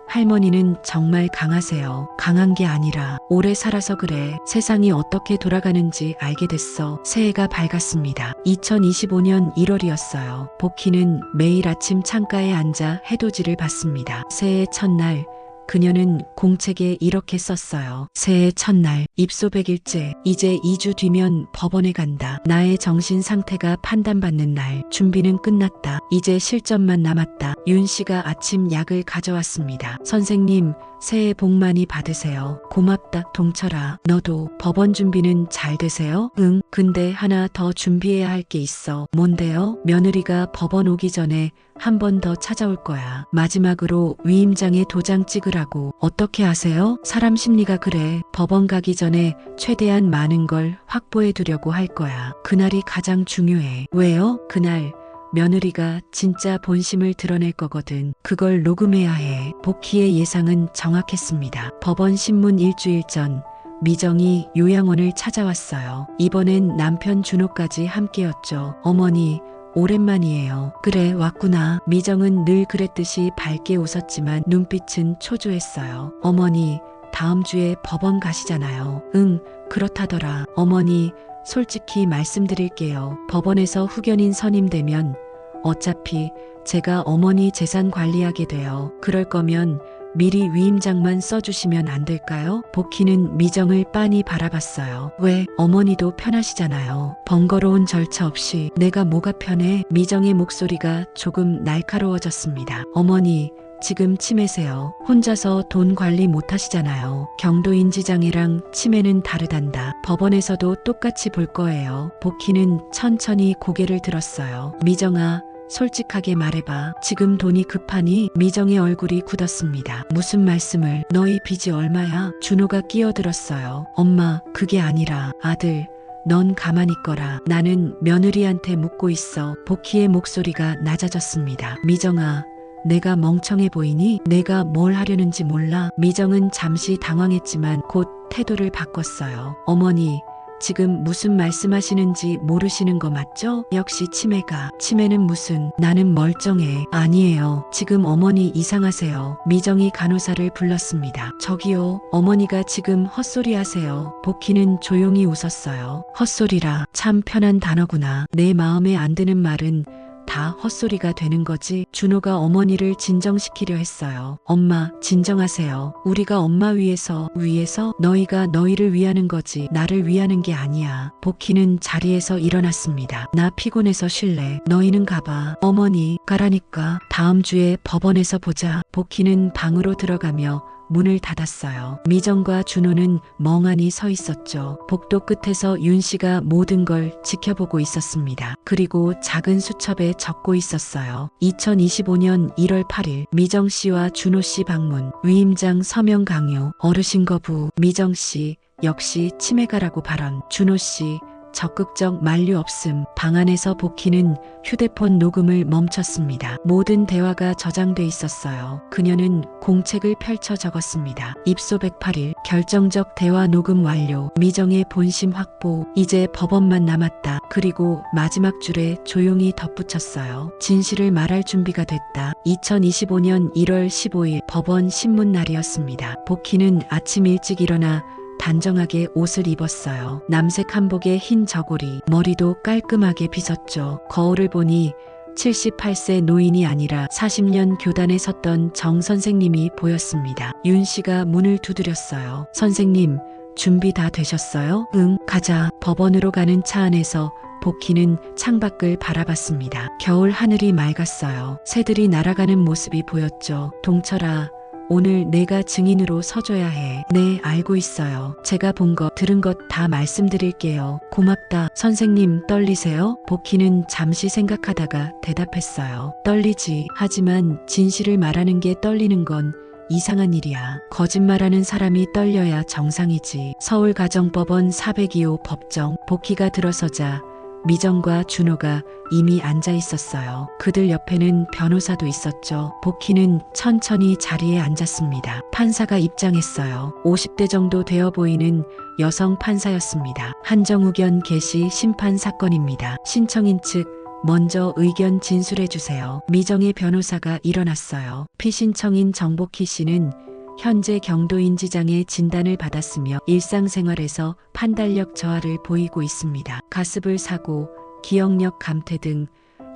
할머니는 정말 강하세요. 강한 게 아니라 오래 살아서 그래. 세상이 어떻게 돌아가는지 알게 됐어. 새해가 밝았습니다. 2025년 1월이었어요. 복희는 매일 아침 창가에 앉아 해돋이를 봤습니다. 새해 첫날 그녀는 공책에 이렇게 썼어요. 새해 첫날, 입소 100일째, 이제 2주 뒤면 법원에 간다. 나의 정신 상태가 판단받는 날, 준비는 끝났다. 이제 실전만 남았다. 윤 씨가 아침 약을 가져왔습니다. 선생님, 새해 복 많이 받으세요. 고맙다, 동철아. 너도 법원 준비는 잘 되세요? 응, 근데 하나 더 준비해야 할 게 있어. 뭔데요? 며느리가 법원 오기 전에 한 번 더 찾아올 거야. 마지막으로 위임장에 도장 찍으라고. 어떻게 아세요? 사람 심리가 그래. 법원 가기 전에 최대한 많은 걸 확보해 두려고 할 거야. 그날이 가장 중요해. 왜요? 그날 며느리가 진짜 본심을 드러낼 거거든. 그걸 녹음해야 해. 복희의 예상은 정확했습니다. 법원 신문 일주일 전 미정이 요양원을 찾아왔어요. 이번엔 남편 준호까지 함께였죠. 어머니, 오랜만이에요. 그래, 왔구나. 미정은 늘 그랬듯이 밝게 웃었지만 눈빛은 초조했어요. 어머니, 다음 주에 법원 가시잖아요. 응, 그렇다더라. 어머니, 솔직히 말씀드릴게요. 법원에서 후견인 선임되면 어차피 제가 어머니 재산 관리하게 돼요. 그럴 거면 미리 위임장만 써주시면 안 될까요? 복희는 미정을 빤히 바라봤어요. 왜? 어머니도 편하시잖아요. 번거로운 절차 없이. 내가 뭐가 편해? 미정의 목소리가 조금 날카로워졌습니다. 어머니, 지금 치매세요. 혼자서 돈 관리 못 하시잖아요. 경도인지장애랑 치매는 다르단다. 법원에서도 똑같이 볼 거예요. 복희는 천천히 고개를 들었어요. 미정아, 솔직하게 말해봐. 지금 돈이 급하니? 미정의 얼굴이 굳었습니다. 무슨 말씀을? 너희 빚이 얼마야? 준호가 끼어들었어요. 엄마, 그게 아니라 아들, 넌 가만히 있거라. 나는 며느리한테 묻고 있어. 복희의 목소리가 낮아졌습니다. 미정아, 내가 멍청해 보이니? 내가 뭘 하려는지 몰라. 미정은 잠시 당황했지만 곧 태도를 바꿨어요. 어머니, 지금 무슨 말씀하시는지 모르시는 거 맞죠? 역시 치매는 무슨. 나는 멀쩡해. 아니에요. 지금 어머니 이상하세요. 미정이 간호사를 불렀습니다. 저기요, 어머니가 지금 헛소리 하세요. 복희는 조용히 웃었어요. 헛소리라. 참 편한 단어구나. 내 마음에 안 드는 말은 다 헛소리가 되는 거지. 준호가 어머니를 진정시키려 했어요. 엄마, 진정하세요. 우리가 엄마 위해서 너희가 너희를 위하는 거지 나를 위하는 게 아니야. 복희는 자리에서 일어났습니다. 나 피곤해서 쉴래. 너희는 가봐. 어머니, 가라니까. 다음 주에 법원에서 보자. 복희는 방으로 들어가며 문을 닫았어요. 미정과 준호는 멍하니 서 있었죠. 복도 끝에서 윤 씨가 모든 걸 지켜보고 있었습니다. 그리고 작은 수첩에 적고 있었어요. 2025년 1월 8일 미정 씨와 준호 씨 방문. 위임장 서명 강요. 어르신 거부. 미정 씨, 역시 치매가라고 발언. 준호 씨, 적극적 만류 없음. 방 안에서 복희는 휴대폰 녹음을 멈췄습니다. 모든 대화가 저장돼 있었어요. 그녀는 공책을 펼쳐 적었습니다. 입소 108일, 결정적 대화 녹음 완료. 미정의 본심 확보. 이제 법원만 남았다. 그리고 마지막 줄에 조용히 덧붙였어요. 진실을 말할 준비가 됐다. 2025년 1월 15일 법원 신문 날이었습니다. 복희는 아침 일찍 일어나 단정하게 옷을 입었어요. 남색 한복에 흰 저고리, 머리도 깔끔하게 빗었죠. 거울을 보니 78세 노인이 아니라 40년 교단에 섰던 정 선생님이 보였습니다. 윤 씨가 문을 두드렸어요. 선생님, 준비 다 되셨어요? 응, 가자. 법원으로 가는 차 안에서 복희는 창밖을 바라봤습니다. 겨울 하늘이 맑았어요. 새들이 날아가는 모습이 보였죠. 동철아, 오늘 내가 증인으로 서줘야 해. 네, 알고 있어요. 제가 본 것, 들은 것 다 말씀드릴게요. 고맙다. 선생님, 떨리세요? 복희는 잠시 생각하다가 대답했어요. 떨리지. 하지만 진실을 말하는 게 떨리는 건 이상한 일이야. 거짓말하는 사람이 떨려야 정상이지. 서울가정법원 402호 법정. 복희가 들어서자 미정과 준호가 이미 앉아 있었어요. 그들 옆에는 변호사도 있었죠. 복희는 천천히 자리에 앉았습니다. 판사가 입장했어요. 50대 정도 되어 보이는 여성 판사였습니다. 한정우견 개시 심판 사건입니다. 신청인 측 먼저 의견 진술해 주세요. 미정의 변호사가 일어났어요. 피신청인 정복희 씨는 현재 경도인지장애 진단을 받았으며 일상생활에서 판단력 저하를 보이고 있습니다. 가습을 사고, 기억력 감퇴 등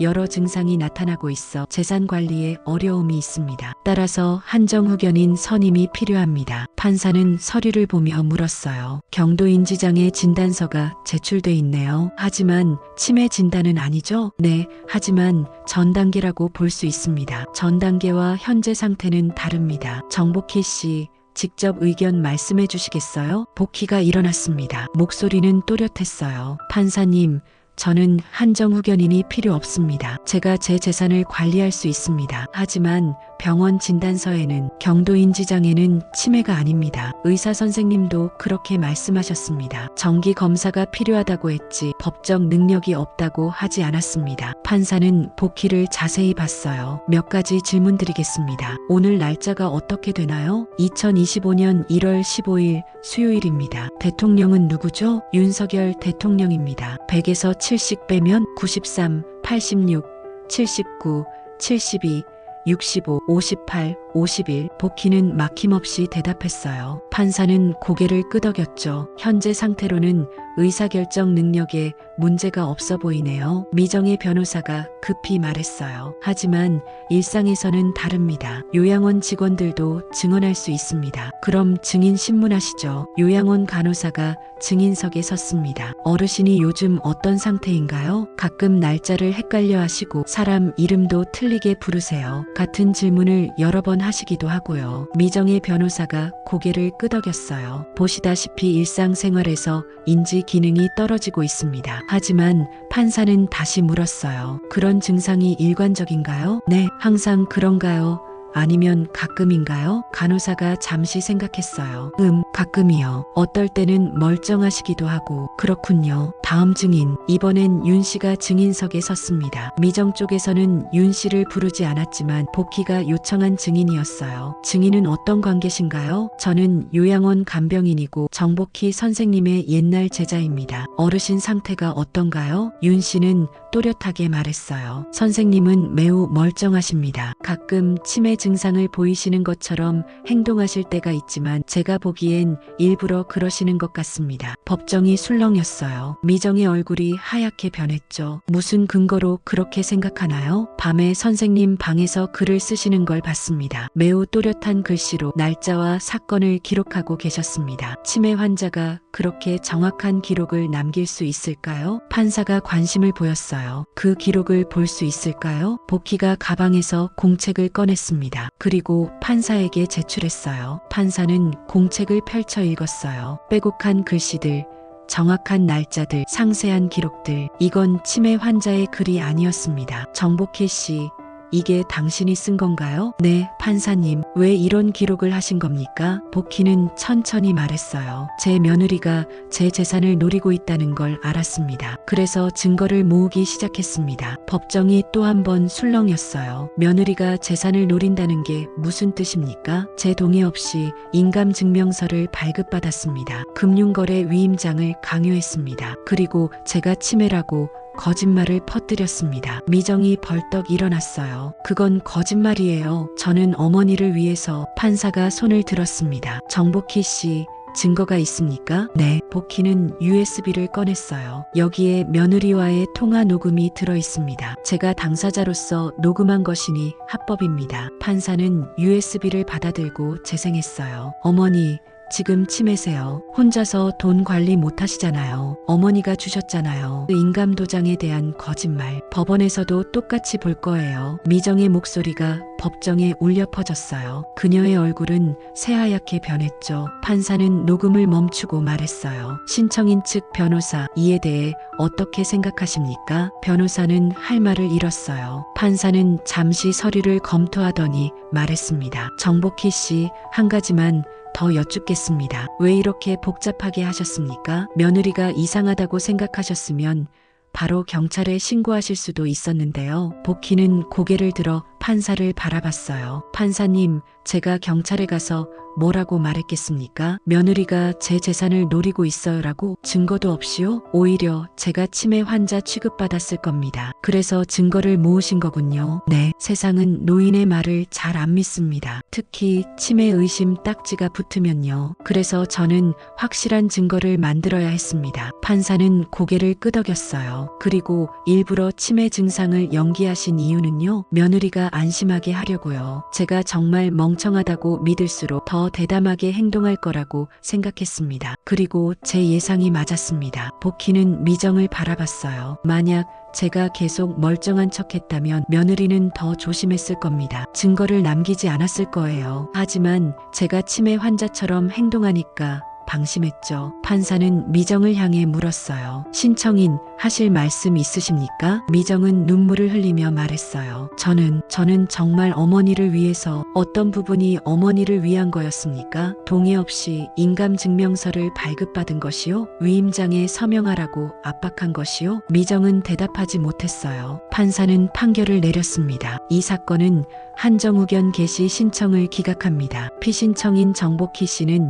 여러 증상이 나타나고 있어 재산 관리에 어려움이 있습니다. 따라서 한정후견인 선임이 필요합니다. 판사는 서류를 보며 물었어요. 경도인지장애 진단서가 제출돼 있네요. 하지만 치매 진단은 아니죠? 네, 하지만 전 단계라고 볼 수 있습니다. 전 단계와 현재 상태는 다릅니다. 정복희 씨, 직접 의견 말씀해 주시겠어요? 복희가 일어났습니다. 목소리는 또렷했어요. 판사님, 저는 한정후견인이 필요 없습니다. 제가 제 재산을 관리할 수 있습니다. 하지만 병원 진단서에는 경도인지장애는 치매가 아닙니다. 의사 선생님도 그렇게 말씀하셨습니다. 정기 검사가 필요하다고 했지 법적 능력이 없다고 하지 않았습니다. 판사는 복희를 자세히 봤어요. 몇 가지 질문 드리겠습니다. 오늘 날짜가 어떻게 되나요? 2025년 1월 15일 수요일입니다. 대통령은 누구죠? 윤석열 대통령입니다. 100에서 70 빼면 93, 86, 79, 72, 65, 58, 51. 복희는 막힘없이 대답했어요. 판사는 고개를 끄덕였죠. 현재 상태로는 의사결정 능력에 문제가 없어 보이네요. 미정의 변호사가 급히 말했어요. 하지만 일상에서는 다릅니다. 요양원 직원들도 증언할 수 있습니다. 그럼 증인 신문하시죠. 요양원 간호사가 증인석에 섰습니다. 어르신이 요즘 어떤 상태인가요? 가끔 날짜를 헷갈려 하시고 사람 이름도 틀리게 부르세요. 같은 질문을 여러 번 하시기도 하고요. 미정의 변호사가 고개를 끄덕였어요. 보시다시피 일상생활에서 인지 기능이 떨어지고 있습니다. 하지만 판사는 다시 물었어요. 그런 증상이 일관적인가요? 네, 항상 그런가요? 아니면 가끔인가요? 간호사가 잠시 생각했어요. 가끔이요. 어떨 때는 멀쩡하시기도 하고. 그렇군요. 다음 증인. 이번엔 윤 씨가 증인석에 섰습니다. 미정 쪽에서는 윤 씨를 부르지 않았지만 복희가 요청한 증인이었어요. 증인은 어떤 관계신가요? 저는 요양원 간병인이고 정복희 선생님의 옛날 제자입니다. 어르신 상태가 어떤가요? 윤 씨는 또렷하게 말했어요. 선생님은 매우 멀쩡하십니다. 가끔 치매 증상을 보이시는 것처럼 행동하실 때가 있지만 제가 보기엔 일부러 그러시는 것 같습니다. 법정이 술렁였어요. 미정의 얼굴이 하얗게 변했죠. 무슨 근거로 그렇게 생각하나요? 밤에 선생님 방에서 글을 쓰시는 걸 봤습니다. 매우 또렷한 글씨로 날짜와 사건을 기록하고 계셨습니다. 치매 환자가 그렇게 정확한 기록을 남길 수 있을까요? 판사가 관심을 보였어요. 그 기록을 볼 수 있을까요? 복희가 가방에서 공책을 꺼냈습니다. 그리고 판사에게 제출했어요. 판사는 공책을 펼쳐 읽었어요. 빼곡한 글씨들, 정확한 날짜들, 상세한 기록들. 이건 치매 환자의 글이 아니었습니다. 정복희 씨, 이게 당신이 쓴 건가요? 네, 판사님. 왜 이런 기록을 하신 겁니까? 복희는 천천히 말했어요. 제 며느리가 제 재산을 노리고 있다는 걸 알았습니다. 그래서 증거를 모으기 시작했습니다. 법정이 또 한 번 술렁였어요. 며느리가 재산을 노린다는 게 무슨 뜻입니까? 제 동의 없이 인감증명서를 발급받았습니다. 금융거래 위임장을 강요했습니다. 그리고 제가 치매라고 거짓말을 퍼뜨렸습니다. 미정이 벌떡 일어났어요. 그건 거짓말이에요. 저는 어머니를 위해서. 판사가 손을 들었습니다. 정복희 씨, 증거가 있습니까? 네. 복희는 USB를 꺼냈어요. 여기에 며느리와의 통화 녹음이 들어 있습니다. 제가 당사자로서 녹음한 것이니 합법입니다. 판사는 USB를 받아들고 재생했어요. 어머니, 지금 치매세요. 혼자서 돈 관리 못 하시잖아요. 어머니가 주셨잖아요. 인감도장에 대한 거짓말. 법원에서도 똑같이 볼 거예요. 미정의 목소리가 법정에 울려 퍼졌어요. 그녀의 얼굴은 새하얗게 변했죠. 판사는 녹음을 멈추고 말했어요. 신청인 측 변호사, 이에 대해 어떻게 생각하십니까? 변호사는 할 말을 잃었어요. 판사는 잠시 서류를 검토하더니 말했습니다. 정복희 씨, 한 가지만 더 여쭙겠습니다. 왜 이렇게 복잡하게 하셨습니까? 며느리가 이상하다고 생각하셨으면 바로 경찰에 신고하실 수도 있었는데요. 복희는 고개를 들어 판사를 바라봤어요. 판사님, 제가 경찰에 가서 뭐라고 말했겠습니까? 며느리가 제 재산을 노리고 있어요라고? 증거도 없이요? 오히려 제가 치매 환자 취급받았을 겁니다. 그래서 증거를 모으신 거군요. 네, 세상은 노인의 말을 잘 안 믿습니다. 특히 치매 의심 딱지가 붙으면요. 그래서 저는 확실한 증거를 만들어야 했습니다. 판사는 고개를 끄덕였어요. 그리고 일부러 치매 증상을 연기하신 이유는요. 며느리가 안심하게 하려고요. 제가 정말 멍청하다고 믿을수록 더 대담하게 행동할 거라고 생각했습니다. 그리고 제 예상이 맞았습니다. 복희는 미정을 바라봤어요. 만약 제가 계속 멀쩡한 척했다면 며느리는 더 조심했을 겁니다. 증거를 남기지 않았을 거예요. 하지만 제가 치매 환자처럼 행동하니까 방심했죠. 판사는 미정을 향해 물었어요. 신청인 하실 말씀 있으십니까? 미정은 눈물을 흘리며 말했어요. 저는 정말 어머니를 위해서. 어떤 부분이 어머니를 위한 거였습니까? 동의 없이 인감증명서를 발급받은 것이요? 위임장에 서명하라고 압박한 것이요? 미정은 대답하지 못했어요. 판사는 판결을 내렸습니다. 이 사건은 한정우견 개시 신청을 기각합니다. 피신청인 정복희 씨는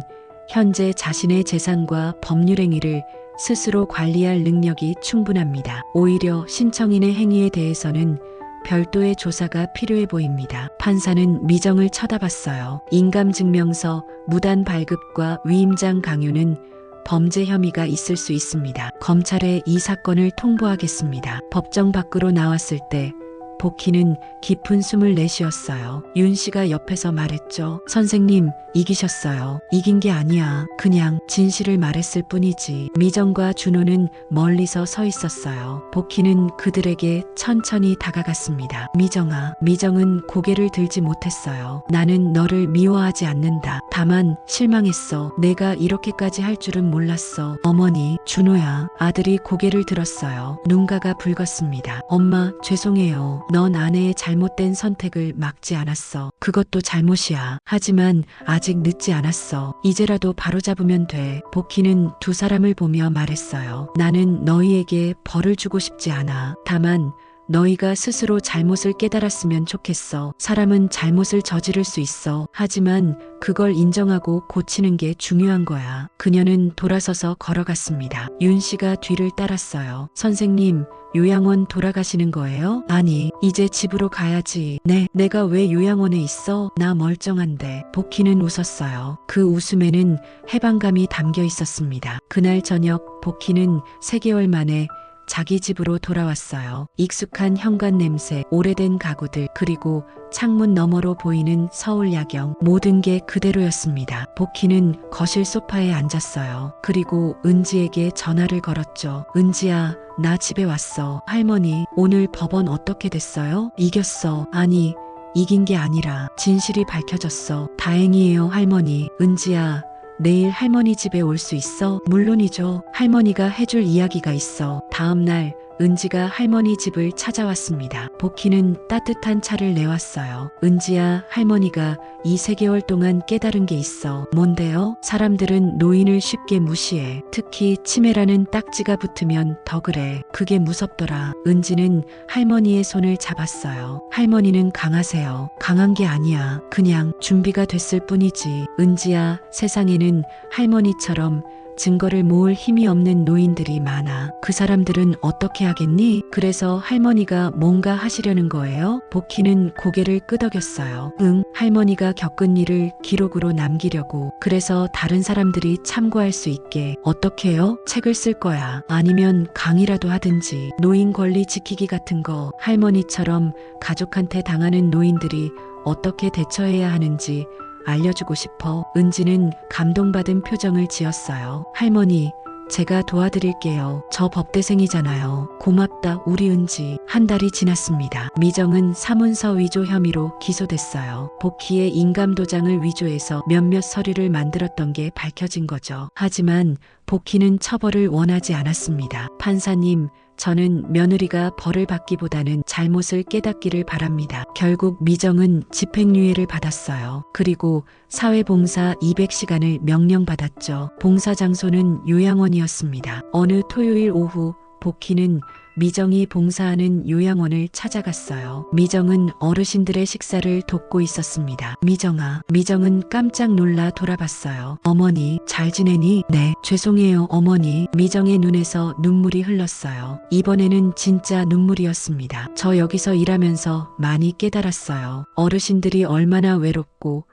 현재 자신의 재산과 법률 행위를 스스로 관리할 능력이 충분합니다. 오히려 신청인의 행위에 대해서는 별도의 조사가 필요해 보입니다. 판사는 미정을 쳐다봤어요. 인감증명서 무단 발급과 위임장 강요는 범죄 혐의가 있을 수 있습니다. 검찰에 이 사건을 통보하겠습니다. 법정 밖으로 나왔을 때 복희는 깊은 숨을 내쉬었어요. 윤 씨가 옆에서 말했죠. 선생님, 이기셨어요. 이긴 게 아니야. 그냥 진실을 말했을 뿐이지. 미정과 준호는 멀리서 서 있었어요. 복희는 그들에게 천천히 다가갔습니다. 미정아. 미정은 고개를 들지 못했어요. 나는 너를 미워하지 않는다. 다만 실망했어. 내가 이렇게까지 할 줄은 몰랐어. 어머니, 준호야. 아들이 고개를 들었어요. 눈가가 붉었습니다. 엄마, 죄송해요. 넌 아내의 잘못된 선택을 막지 않았어. 그것도 잘못이야. 하지만 아직 늦지 않았어. 이제라도 바로잡으면 돼. 복희는 두 사람을 보며 말했어요. 나는 너희에게 벌을 주고 싶지 않아. 다만 너희가 스스로 잘못을 깨달았으면 좋겠어. 사람은 잘못을 저지를 수 있어. 하지만 그걸 인정하고 고치는 게 중요한 거야. 그녀는 돌아서서 걸어갔습니다. 윤 씨가 뒤를 따랐어요. 선생님, 요양원 돌아가시는 거예요? 아니, 이제 집으로 가야지. 네, 내가 왜 요양원에 있어? 나 멀쩡한데. 복희는 웃었어요. 그 웃음에는 해방감이 담겨 있었습니다. 그날 저녁 복희는 3개월 만에 자기 집으로 돌아왔어요. 익숙한 현관 냄새, 오래된 가구들, 그리고 창문 너머로 보이는 서울 야경, 모든 게 그대로였습니다. 복희는 거실 소파에 앉았어요. 그리고 은지에게 전화를 걸었죠. 은지야, 나 집에 왔어. 할머니, 오늘 법원 어떻게 됐어요? 이겼어. 아니, 이긴 게 아니라 진실이 밝혀졌어. 다행이에요, 할머니. 은지야, 내일 할머니 집에 올 수 있어? 물론이죠. 할머니가 해줄 이야기가 있어. 다음 날 은지가 할머니 집을 찾아왔습니다. 복희는 따뜻한 차를 내왔어요. 은지야, 할머니가 이 3개월 동안 깨달은 게 있어. 뭔데요? 사람들은 노인을 쉽게 무시해. 특히 치매라는 딱지가 붙으면 더 그래. 그게 무섭더라. 은지는 할머니의 손을 잡았어요. 할머니는 강하세요. 강한 게 아니야. 그냥 준비가 됐을 뿐이지. 은지야, 세상에는 할머니처럼 증거를 모을 힘이 없는 노인들이 많아. 그 사람들은 어떻게 하겠니? 그래서 할머니가 뭔가 하시려는 거예요? 복희는 고개를 끄덕였어요. 응, 할머니가 겪은 일을 기록으로 남기려고. 그래서 다른 사람들이 참고할 수 있게. 어떻게요? 책을 쓸 거야. 아니면 강의라도 하든지. 노인 권리 지키기 같은 거. 할머니처럼 가족한테 당하는 노인들이 어떻게 대처해야 하는지 알려주고 싶어. 은지는 감동받은 표정을 지었어요. 할머니, 제가 도와드릴게요. 저 법대생이잖아요. 고맙다, 우리 은지. 한 달이 지났습니다. 미정은 사문서 위조 혐의로 기소됐어요. 복희의 인감도장을 위조해서 몇몇 서류를 만들었던 게 밝혀진 거죠. 하지만 복희는 처벌을 원하지 않았습니다. 판사님, 저는 며느리가 벌을 받기보다는 잘못을 깨닫기를 바랍니다. 결국 미정은 집행유예를 받았어요. 그리고 사회봉사 200시간을 명령받았죠. 봉사 장소는 요양원이었습니다. 어느 토요일 오후 복희는 미정이 봉사하는 요양원을 찾아갔어요. 미정은 어르신들의 식사를 돕고 있었습니다. 미정아. 미정은 깜짝 놀라 돌아봤어요. 어머니, 잘 지내니? 네, 죄송해요, 어머니. 미정의 눈에서 눈물이 흘렀어요. 이번에는 진짜 눈물이었습니다. 저 여기서 일하면서 많이 깨달았어요. 어르신들이 얼마나 외롭고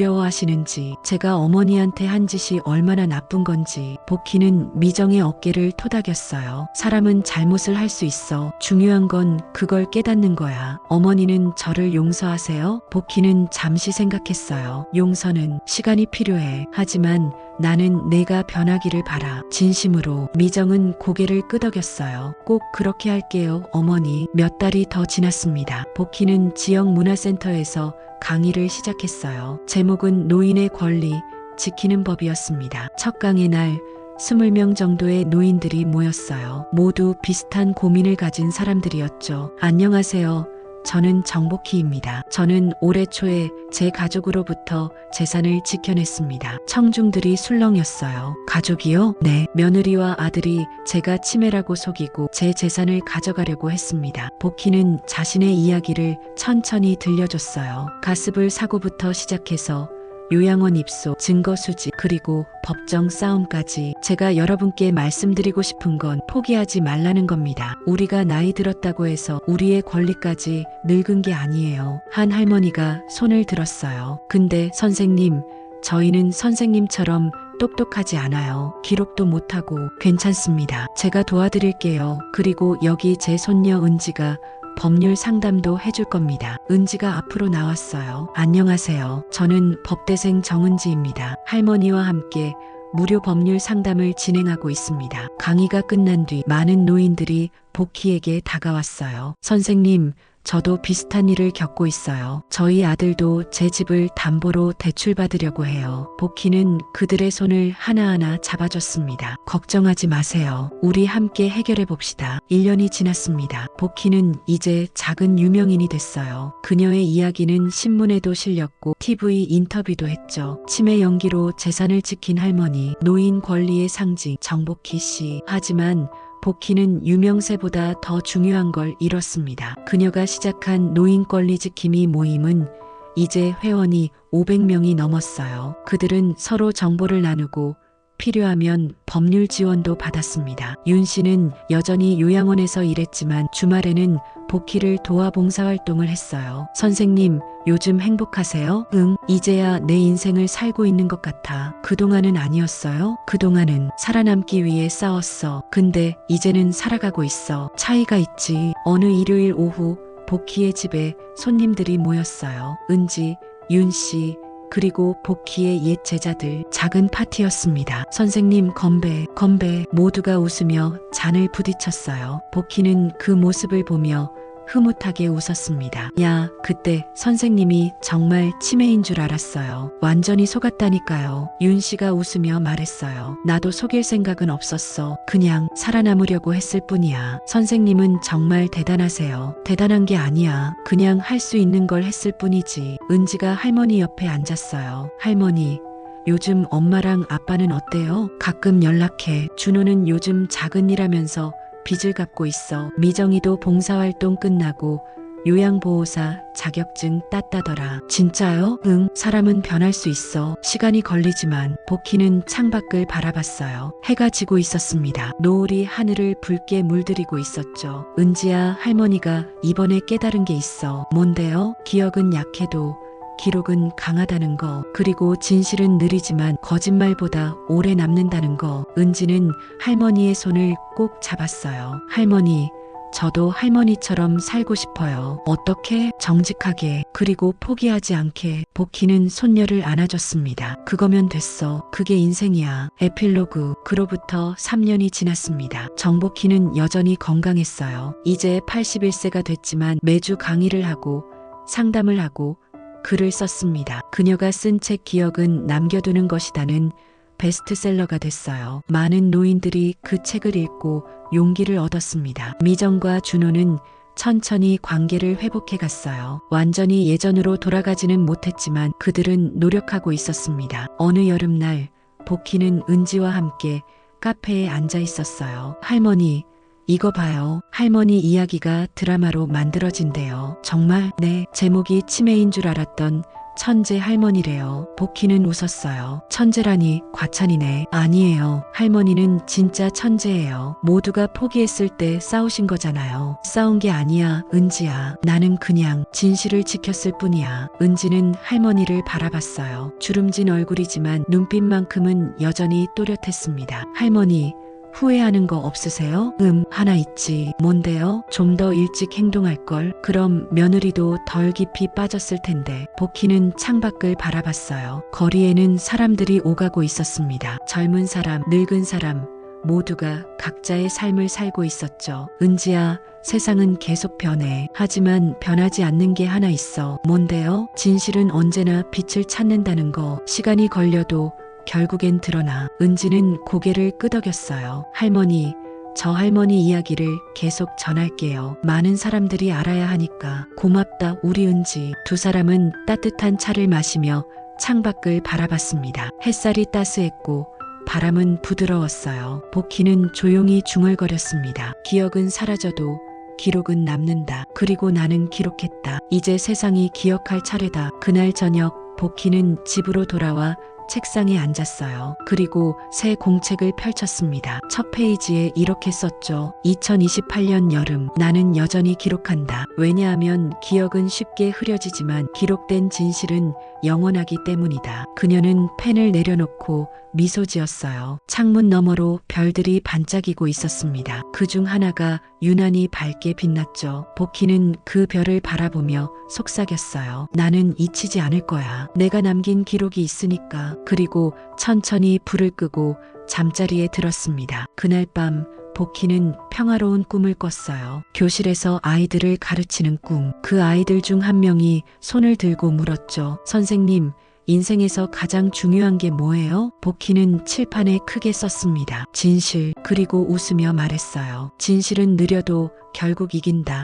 두려워하시는지, 제가 어머니한테 한 짓이 얼마나 나쁜 건지. 복희는 미정의 어깨를 토닥였어요. 사람은 잘못을 할 수 있어. 중요한 건 그걸 깨닫는 거야. 어머니는 저를 용서하세요? 복희는 잠시 생각했어요. 용서는 시간이 필요해. 하지만 나는 내가 변하기를 바라. 진심으로. 미정은 고개를 끄덕였어요. 꼭 그렇게 할게요, 어머니. 몇 달이 더 지났습니다. 복희는 지역 문화센터에서 강의를 시작했어요. 제목은 노인의 권리 지키는 법이었습니다. 첫 강의 날 20명 정도의 노인들이 모였어요. 모두 비슷한 고민을 가진 사람들이었죠. 안녕하세요. 저는 정복희입니다. 저는 올해 초에 제 가족으로부터 재산을 지켜냈습니다. 청중들이 술렁였어요. 가족이요? 네. 며느리와 아들이 제가 치매라고 속이고 제 재산을 가져가려고 했습니다. 복희는 자신의 이야기를 천천히 들려줬어요. 가스불 사고부터 시작해서 요양원 입소, 증거 수집, 그리고 법정 싸움까지. 제가 여러분께 말씀드리고 싶은 건 포기하지 말라는 겁니다. 우리가 나이 들었다고 해서 우리의 권리까지 늙은 게 아니에요. 한 할머니가 손을 들었어요. 근데 선생님, 저희는 선생님처럼 똑똑하지 않아요. 기록도 못하고. 괜찮습니다. 제가 도와드릴게요. 그리고 여기 제 손녀 은지가 법률 상담도 해줄 겁니다. 은지가 앞으로 나왔어요. 안녕하세요. 저는 법대생 정은지입니다. 할머니와 함께 무료 법률 상담을 진행하고 있습니다. 강의가 끝난 뒤 많은 노인들이 복희에게 다가왔어요. 선생님, 저도 비슷한 일을 겪고 있어요. 저희 아들도 제 집을 담보로 대출받으려고 해요. 복희는 그들의 손을 하나하나 잡아줬습니다. 걱정하지 마세요. 우리 함께 해결해 봅시다. 1년이 지났습니다. 복희는 이제 작은 유명인이 됐어요. 그녀의 이야기는 신문에도 실렸고 TV 인터뷰도 했죠. 치매 연기로 재산을 지킨 할머니, 노인 권리의 상징 정복희 씨. 하지만 복희는 유명세보다 더 중요한 걸 잃었습니다. 그녀가 시작한 노인 권리 지킴이 모임은 이제 회원이 500명이 넘었어요. 그들은 서로 정보를 나누고 필요하면 법률 지원도 받았습니다. 윤 씨는 여전히 요양원에서 일했지만 주말에는 복희를 도와 봉사활동을 했어요. 선생님, 요즘 행복하세요? 응, 이제야 내 인생을 살고 있는 것 같아. 그동안은 아니었어요? 그동안은 살아남기 위해 싸웠어. 근데 이제는 살아가고 있어. 차이가 있지. 어느 일요일 오후 복희의 집에 손님들이 모였어요. 은지, 윤 씨, 그리고 복희의 옛 제자들. 작은 파티였습니다. 선생님 건배, 건배. 모두가 웃으며 잔을 부딪혔어요. 복희는 그 모습을 보며 흐뭇하게 웃었습니다. 야, 그때 선생님이 정말 치매인 줄 알았어요. 완전히 속았다니까요. 윤 씨가 웃으며 말했어요. 나도 속일 생각은 없었어. 그냥 살아남으려고 했을 뿐이야. 선생님은 정말 대단하세요. 대단한 게 아니야. 그냥 할 수 있는 걸 했을 뿐이지. 은지가 할머니 옆에 앉았어요. 할머니, 요즘 엄마랑 아빠는 어때요? 가끔 연락해. 준호는 요즘 작은 일 하면서 빚을 갚고 있어. 미정이도 봉사활동 끝나고 요양보호사 자격증 땄다더라. 진짜요? 응, 사람은 변할 수 있어. 시간이 걸리지만. 복희는 창밖을 바라봤어요. 해가 지고 있었습니다. 노을이 하늘을 붉게 물들이고 있었죠. 은지야, 할머니가 이번에 깨달은 게 있어. 뭔데요? 기억은 약해도 기록은 강하다는 거, 그리고 진실은 느리지만 거짓말보다 오래 남는다는 거. 은지는 할머니의 손을 꼭 잡았어요. 할머니, 저도 할머니처럼 살고 싶어요. 어떻게? 정직하게, 그리고 포기하지 않게. 복희는 손녀를 안아줬습니다. 그거면 됐어. 그게 인생이야. 에필로그. 그로부터 3년이 지났습니다. 정복희는 여전히 건강했어요. 이제 81세가 됐지만 매주 강의를 하고 상담을 하고 글을 썼습니다. 그녀가 쓴 책 기억은 남겨두는 것이다는 베스트셀러가 됐어요. 많은 노인들이 그 책을 읽고 용기를 얻었습니다. 미정과 준호는 천천히 관계를 회복해 갔어요. 완전히 예전으로 돌아가지는 못했지만 그들은 노력하고 있었습니다. 어느 여름날 복희는 은지와 함께 카페에 앉아 있었어요. 할머니, 이거 봐요. 할머니 이야기가 드라마로 만들어진대요. 정말? 네. 제목이 치매인 줄 알았던 천재 할머니래요. 복희는 웃었어요. 천재라니 과찬이네. 아니에요. 할머니는 진짜 천재예요. 모두가 포기했을 때 싸우신 거잖아요. 싸운 게 아니야, 은지야. 나는 그냥 진실을 지켰을 뿐이야. 은지는 할머니를 바라봤어요. 주름진 얼굴이지만 눈빛만큼은 여전히 또렷했습니다. 할머니, 후회하는 거 없으세요? 하나 있지. 뭔데요? 좀 더 일찍 행동할걸. 그럼 며느리도 덜 깊이 빠졌을 텐데. 복희는 창밖을 바라봤어요. 거리에는 사람들이 오가고 있었습니다. 젊은 사람, 늙은 사람, 모두가 각자의 삶을 살고 있었죠. 은지야, 세상은 계속 변해. 하지만 변하지 않는 게 하나 있어. 뭔데요? 진실은 언제나 빛을 찾는다는 거. 시간이 걸려도 결국엔 드러나. 은지는 고개를 끄덕였어요. 할머니, 저 할머니 이야기를 계속 전할게요. 많은 사람들이 알아야 하니까. 고맙다, 우리 은지. 두 사람은 따뜻한 차를 마시며 창밖을 바라봤습니다. 햇살이 따스했고 바람은 부드러웠어요. 복희는 조용히 중얼거렸습니다. 기억은 사라져도 기록은 남는다. 그리고 나는 기록했다. 이제 세상이 기억할 차례다. 그날 저녁 복희는 집으로 돌아와 책상에 앉았어요. 그리고 새 공책을 펼쳤습니다. 첫 페이지에 이렇게 썼죠. 2028년 여름, 나는 여전히 기록한다. 왜냐하면 기억은 쉽게 흐려지지만 기록된 진실은 영원하기 때문이다. 그녀는 펜을 내려놓고 미소 지었어요. 창문 너머로 별들이 반짝이고 있었습니다. 그중 하나가 유난히 밝게 빛났죠. 복희는 그 별을 바라보며 속삭였어요. 나는 잊히지 않을 거야. 내가 남긴 기록이 있으니까. 그리고 천천히 불을 끄고 잠자리에 들었습니다. 그날 밤 복희는 평화로운 꿈을 꿨어요. 교실에서 아이들을 가르치는 꿈. 그 아이들 중 한 명이 손을 들고 물었죠. 선생님, 인생에서 가장 중요한 게 뭐예요? 복희는 칠판에 크게 썼습니다. 진실. 그리고 웃으며 말했어요. 진실은 느려도 결국 이긴다.